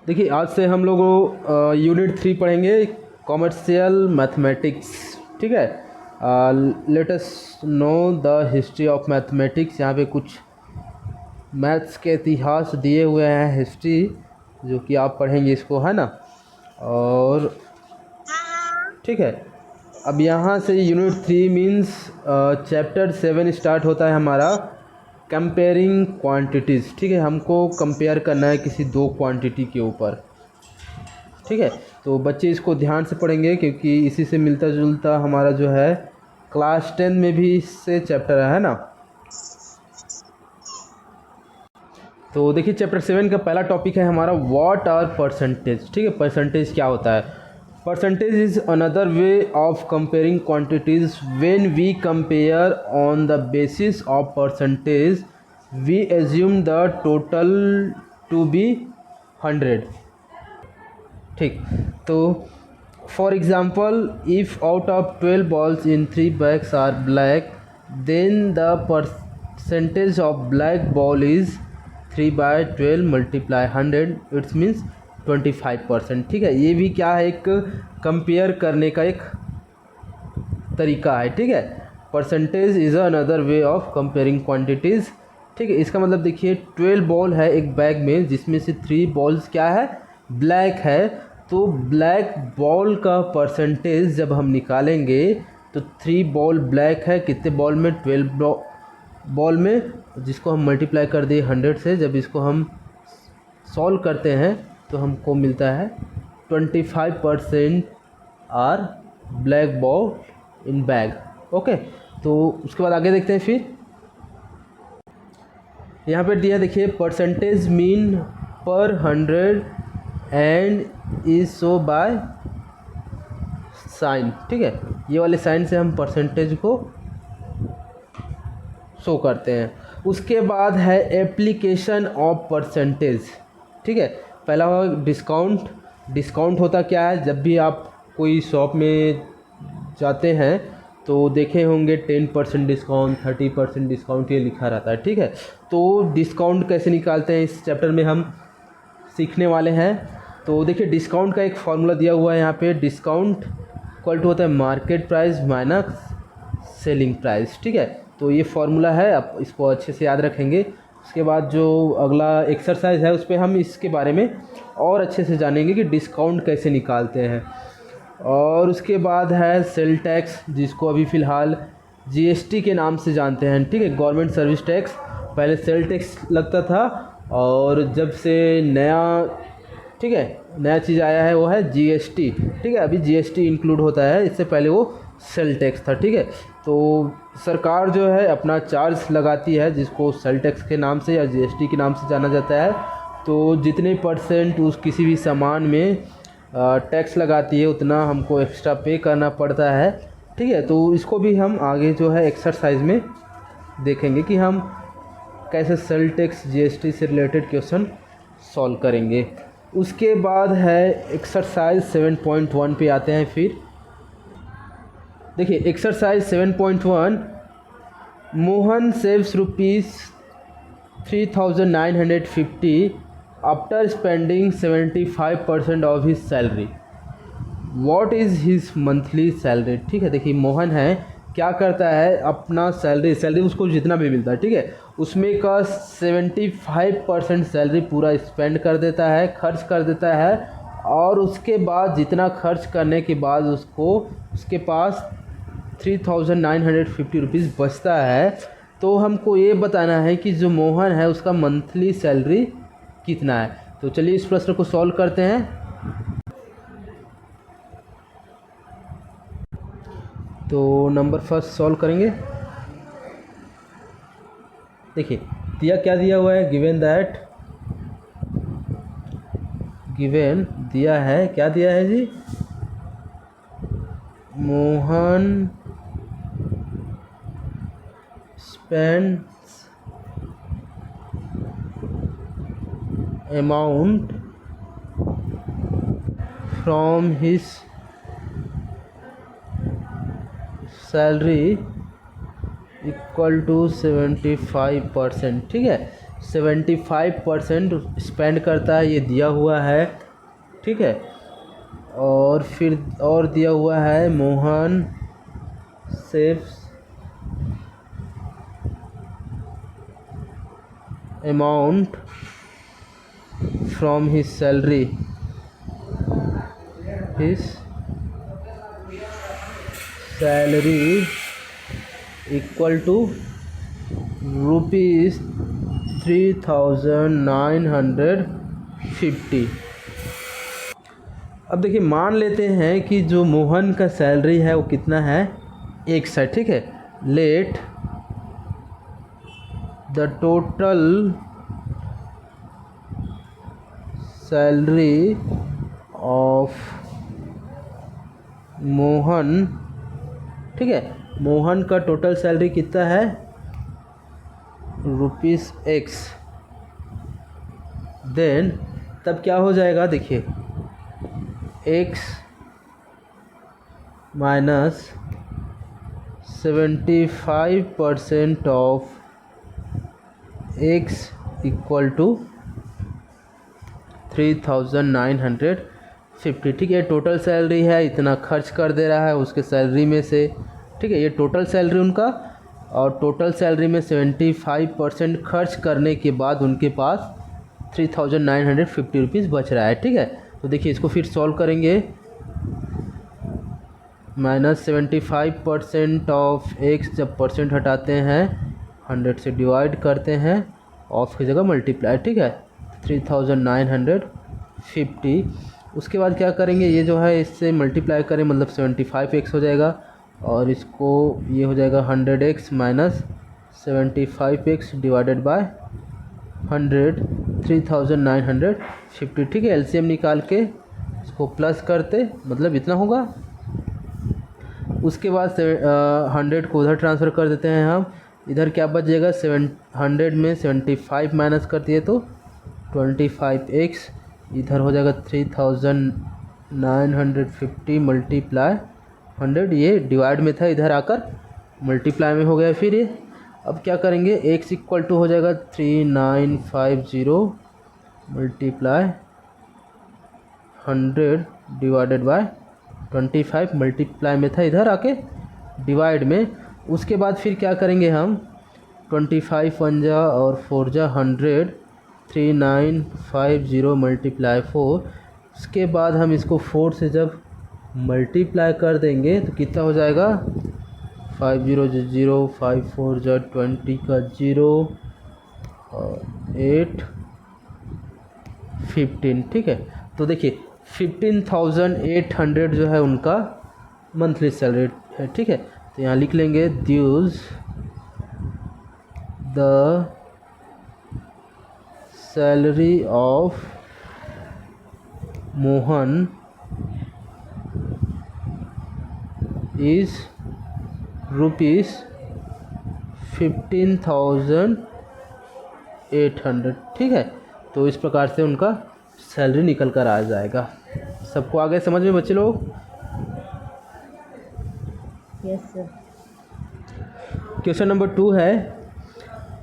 देखिए आज से हम लोग यूनिट 3 पढ़ेंगे, कॉमर्शियल मैथमेटिक्स। ठीक है, let us know the history of mathematics. यहाँ पे कुछ मैथ्स के इतिहास दिए हुए हैं, हिस्ट्री, जो कि आप पढ़ेंगे इसको, है ना। और ठीक है, अब यहाँ से यूनिट 3 मीन्स चैप्टर 7 स्टार्ट होता है हमारा, कंपेयरिंग क्वांटिटीज़। ठीक है, हमको कंपेयर करना है किसी दो क्वांटिटी के ऊपर। ठीक है, तो बच्चे इसको ध्यान से पढ़ेंगे क्योंकि इसी से मिलता जुलता हमारा जो है क्लास 10 में भी इससे चैप्टर है ना। तो देखिए चैप्टर 7 का पहला टॉपिक है हमारा व्हाट आर परसेंटेज। ठीक है, परसेंटेज क्या होता है। Percentage is another way of comparing quantities. When we compare on the basis of percentage we assume the total to be 100। ठीक, तो for example if out of 12 balls in 3 bags are black, then the percentage of black ball is 3/12 multiply 100, it's means 25%। ठीक है, ये भी क्या है, एक compare करने का एक तरीका है। ठीक है, percentage is another way of comparing quantities. ठीक है, इसका मतलब देखिए 12 बॉल है एक बैग में, जिसमें से 3 बॉल्स क्या है, ब्लैक है। तो ब्लैक बॉल का परसेंटेज जब हम निकालेंगे तो 3 बॉल ब्लैक है, कितने बॉल में, 12 बॉल में, जिसको हम मल्टीप्लाई कर दिए 100 से। जब इसको हम सॉल्व करते हैं तो हमको मिलता है 25% are black ball in bag. Okay, तो उसके बाद आगे देखते हैं। फिर यहाँ पे दिया देखिए परसेंटेज मीन पर 100 and is so by sine. ठीक है, ये वाले साइन से हम परसेंटेज को शो करते हैं। उसके बाद है एप्लीकेशन ऑफ परसेंटेज। ठीक है, पहला हो डिस्काउंट। डिस्काउंट होता क्या है, जब भी आप कोई शॉप में जाते हैं तो देखे होंगे 10% डिस्काउंट, 30% डिस्काउंट, ये लिखा रहता है। ठीक है, तो डिस्काउंट कैसे निकालते हैं इस चैप्टर में हम सीखने वाले हैं। तो देखिए डिस्काउंट का एक फार्मूला दिया हुआ है यहाँ पे। डिस्काउंट इक्वल टू होता है market price minus selling price. ठीक है, तो ये फार्मूला है, आप इसको अच्छे से याद रखेंगे। उसके बाद जो अगला एक्सरसाइज है उस पर हम इसके बारे में और अच्छे से जानेंगे कि डिस्काउंट कैसे निकालते हैं। और उसके बाद है सेल टैक्स, जिसको अभी फ़िलहाल जीएसटी के नाम से जानते हैं। ठीक है, गवर्नमेंट सर्विस टैक्स। पहले सेल टैक्स लगता था, और जब से नया चीज़ आया है वो है जीएसटी। ठीक है, अभी जीएसटी इंक्लूड होता है, इससे पहले वो सेल टैक्स था। ठीक है, तो सरकार जो है अपना चार्ज लगाती है, जिसको सेल टैक्स के नाम से या जीएसटी के नाम से जाना जाता है। तो जितने परसेंट उस किसी भी सामान में टैक्स लगाती है उतना हमको एक्स्ट्रा पे करना पड़ता है। ठीक है, तो इसको भी हम आगे जो है एक्सरसाइज में देखेंगे कि हम कैसे सेल टैक्स जीएसटी से रिलेटेड क्वेश्चन सॉल्व करेंगे। उसके बाद है एक्सरसाइज 7.1 पे आते हैं। फिर देखिए exercise 7.1, Mohan saves ₹3,950 after spending 75% of his salary. What is his monthly salary. ठीक है, देखिए मोहन है, क्या करता है, अपना सैलरी उसको जितना भी मिलता है, ठीक है, उसमें का 75% सैलरी पूरा स्पेंड कर देता है, खर्च कर देता है। और उसके बाद जितना खर्च करने के बाद उसके पास 3,950 रुपीज़ बचता है। तो हमको ये बताना है कि जो मोहन है उसका मंथली सैलरी कितना है। तो चलिए इस प्रश्न को सॉल्व करते हैं। तो नंबर फर्स्ट सॉल्व करेंगे। देखिए क्या दिया हुआ है, गिवन दिया है, क्या दिया है जी, Mohan spends amount from his salary equal to 75%। ठीक है, 75% स्पेंड करता है, ये दिया हुआ है, ठीक है। और फिर और दिया हुआ है Mohan saves amount from his salary, equal to rupees 3950। अब देखिए, मान लेते हैं कि जो मोहन का सैलरी है वो कितना है, X है, ठीक है। Let the total salary of Mohan, ठीक है, मोहन का टोटल सैलरी कितना है, ₹X। देन तब क्या हो जाएगा, देखिए, X minus 75% of X equal to 3950, ठीक है। टोटल सैलरी है, इतना खर्च कर दे रहा है उसके सैलरी में से, ठीक है। ये टोटल सैलरी उनका, और टोटल सैलरी में 75% खर्च करने के बाद उनके पास 3950 रुपीज़ बच रहा है, ठीक है। तो देखिए, इसको फिर सॉल्व करेंगे। माइनस 75% ऑफ X, जब परसेंट हटाते हैं 100 से डिवाइड करते हैं, ऑफ की जगह मल्टीप्लाई, ठीक है, 3950। उसके बाद क्या करेंगे, ये जो है इससे मल्टीप्लाई करें, मतलब 75X हो जाएगा, और इसको ये हो जाएगा 100X minus 75X divided by 100, 3950, ठीक है। एलसीएम निकाल के इसको प्लस करते, मतलब इतना होगा। उसके बाद 100 को उधर ट्रांसफ़र कर देते हैं हम, इधर क्या बच जाएगा, 100 में 75 माइनस कर दिए तो 25X, इधर हो जाएगा 3950 मल्टीप्लाई 100, ये डिवाइड में था, इधर आकर मल्टीप्लाई में हो गया। फिर ये अब क्या करेंगे, X इक्वल टू हो जाएगा 3950 मल्टीप्लाई 100 डिवाइडेड बाय 25, मल्टीप्लाई में था, इधर आके डिवाइड में। उसके बाद फिर क्या करेंगे हम, 25 1 जा और 4 जा 100, 3950 मल्टीप्लाई 4। उसके बाद हम इसको 4 से जब मल्टीप्लाई कर देंगे तो कितना हो जाएगा, 5 0 0, 5 4 जा 20 का 0 और 8 15, ठीक है। तो देखिए 15,800 जो है उनका मंथली सैलरी है, ठीक है। तो यहाँ लिख लेंगे, dues the salary of Mohan is ₹15,800, ठीक है। तो इस प्रकार से उनका सैलरी निकल कर आ जाएगा। सबको आ गए समझ में बच्चे लोग? Yes sir. क्वेश्चन नंबर 2 है,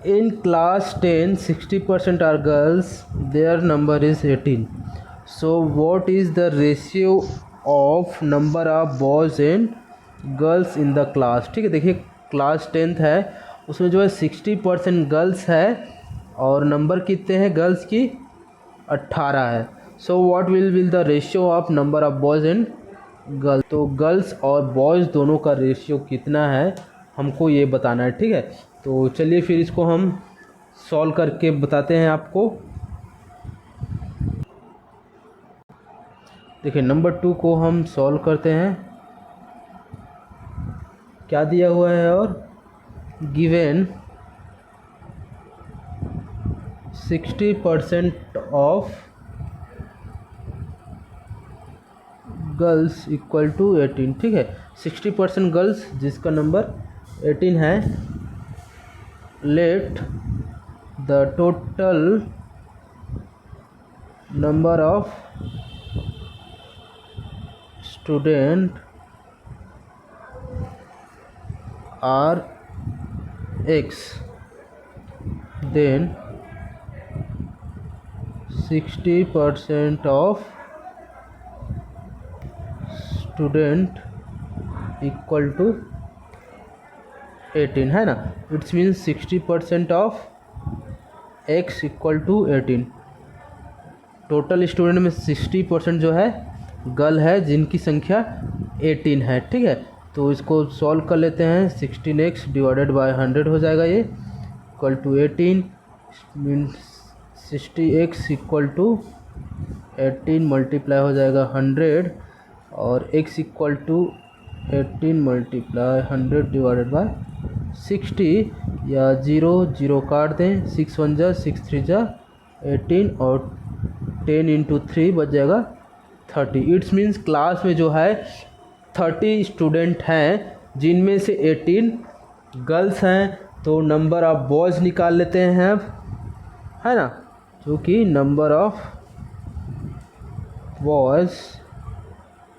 in class 10 60% are girls, their number is 18, so what is the ratio of number of boys and girls in the class, ठीक है। देखिए, क्लास 10th है, उसमें जो है 60% गर्ल्स है और नंबर कितने हैं गर्ल्स की, 18 है। So what will the ratio of number of boys and girls, तो गर्ल्स और बॉयज़ दोनों का रेशियो कितना है हमको ये बताना है, ठीक है। तो चलिए फिर इसको हम सॉल्व करके बताते हैं आपको। देखिए, नंबर 2 को हम सॉल्व करते हैं। क्या दिया हुआ है, और given 60% of girls equal to 18, ठीक है। 60% गर्ल्स जिसका नंबर 18 है, let the total number of student are X, then 60% of student equal to 18 है ना। It's means 60% of x equal to 18। Total student में 60% जो है गर्ल है जिनकी संख्या 18 है, ठीक है। तो इसको सॉल्व कर लेते हैं। 16x डिवाइडेड बाय 100 हो जाएगा ये, equal to 18 means 60x equal to 18 multiply हो जाएगा 100 और x equal to 18 multiply 100 divided by 60 या 0 काट दें, 6 1 जा 6 3 जा 18 और 10 इंटू 3 बच जाएगा 30। इट्स मीन्स क्लास में जो है 30 स्टूडेंट हैं जिनमें से 18 गर्ल्स हैं। तो नंबर ऑफ बॉयज़ निकाल लेते हैं अब, है ना, जो कि number of boys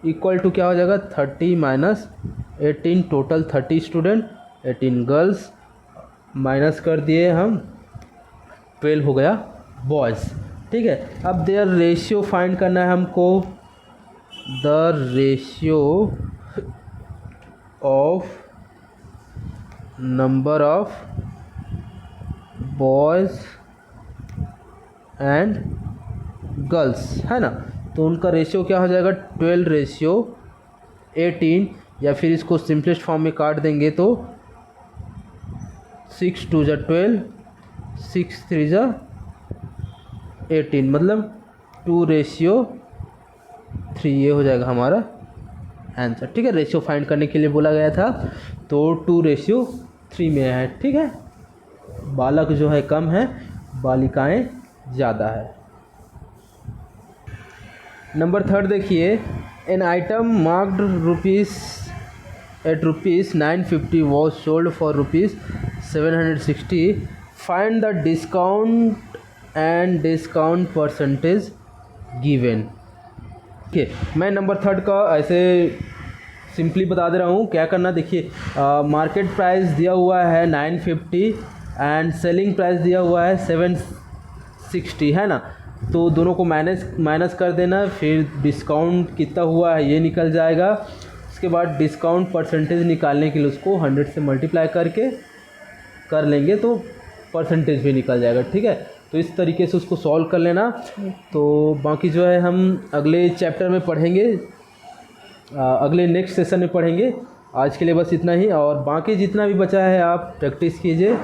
equal to क्या हो जाएगा 30 minus 18। Total 30 student, 18 girls, minus कर दिए हम 12 हो गया बॉयज़, ठीक है। अब देयर रेशियो फाइंड करना है हमको। The ratio of number of boys and girls, है ना। तो उनका रेशियो क्या हो जाएगा 12:18, या फिर इसको सिंपलेस्ट फॉर्म में काट देंगे तो 6 2 जा 12, 6 3 जा 18, मतलब 2:3 ये हो जाएगा हमारा आंसर, ठीक है। रेशियो फाइंड करने के लिए बोला गया था तो 2:3 में है, ठीक है। बालक जो है कम है, बालिकाएं ज़्यादा है। नंबर 3 देखिए, an item marked rupees 950 was sold for rupees 760। Find the discount and discount percentage given. ठीक है, मैं नंबर 3 का ऐसे सिंपली बता दे रहा हूँ क्या करना। देखिए, मार्केट प्राइस दिया हुआ है 950 एंड सेलिंग प्राइस दिया हुआ है 760, है ना। तो दोनों को माइनस कर देना, फिर डिस्काउंट कितना हुआ है ये निकल जाएगा। उसके बाद डिस्काउंट परसेंटेज निकालने के लिए उसको 100 से मल्टीप्लाई करके कर लेंगे तो परसेंटेज भी निकल जाएगा, ठीक है। तो इस तरीके से उसको सॉल्व कर लेना। तो बाकी जो है हम अगले चैप्टर में पढ़ेंगे, अगले नेक्स्ट सेशन में पढ़ेंगे। आज के लिए बस इतना ही, और बाकी जितना भी बचा है आप प्रैक्टिस कीजिए,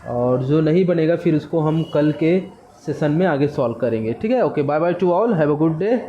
और जो नहीं बनेगा फिर उसको हम कल के सेशन में आगे सॉल्व करेंगे, ठीक है। Okay, bye bye to all, have a good day.